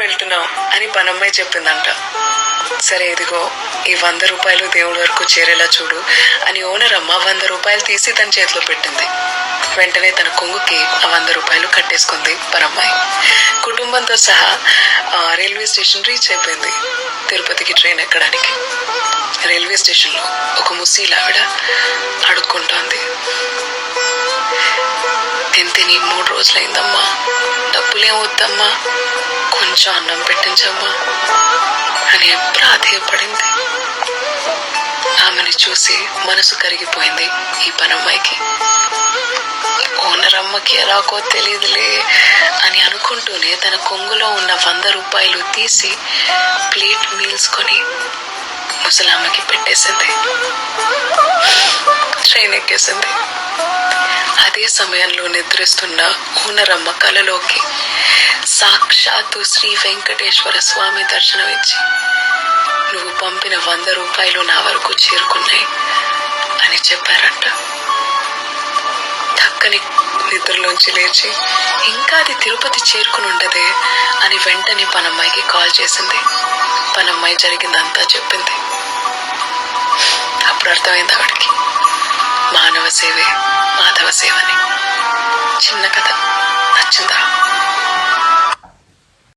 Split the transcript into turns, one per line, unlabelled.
వెళ్తున్నాం అని పనమ్మాయి చెప్పిందంట. సరే ఇదిగో ఈ 100 రూపాయలు దేవుడి వరకు చేరేలా చూడు అని ఓనర్ అమ్మ 100 రూపాయలు తీసి తన చేతిలో పెట్టింది. వెంటనే తన కొంగుకి ఆ 100 రూపాయలు కట్టేసుకుంది పనమ్మాయి. కుటుంబంతో సహా రైల్వే స్టేషన్ రీచ్ అయిపోయింది తిరుపతికి ట్రైన్ ఎక్కడానికి. రైల్వే స్టేషన్ లో ఒక ముసీలావిడ అడుక్కుంటోంది. తిని 3 రోజులైందమ్మా, డబ్బులేం వద్దమ్మా, కొంచెం అన్నం పెట్టించమ్మా అని ప్రాధేయపడింది. ఆమెని చూసి మనసు కరిగిపోయింది ఈ పనమ్మాయికి. ఓనర్ అమ్మకి ఎలాగో తెలియదులే అని అనుకుంటూనే తన కొంగులో ఉన్న 100 రూపాయలు తీసి ప్లేట్ మీల్స్ కొని ముసలామ్మకి పెట్టేసింది. ట్రైన్ ఎక్కేసింది. అదే సమయంలో నిద్రిస్తున్న ఓనరమ్మ కలలోకి సాక్షాత్తు శ్రీ వెంకటేశ్వర స్వామి దర్శనమిచ్చి, నువ్వు పంపిన 100 రూపాయలు నా వరకు చేరుకున్నాయి అని చెప్పారంట. చక్కని నిద్రలోంచి లేచి ఇంకా అది తిరుపతి చేరుకుని ఉండదే అని వెంటనే పనమ్మాయికి కాల్ చేసింది. పనమ్మాయి జరిగిందంతా చెప్పింది. అప్పుడు అర్థమైంది ఆవిడికి, మానవ సేవే మాధవ సేవని. చిన్న కథ నచ్చిందా?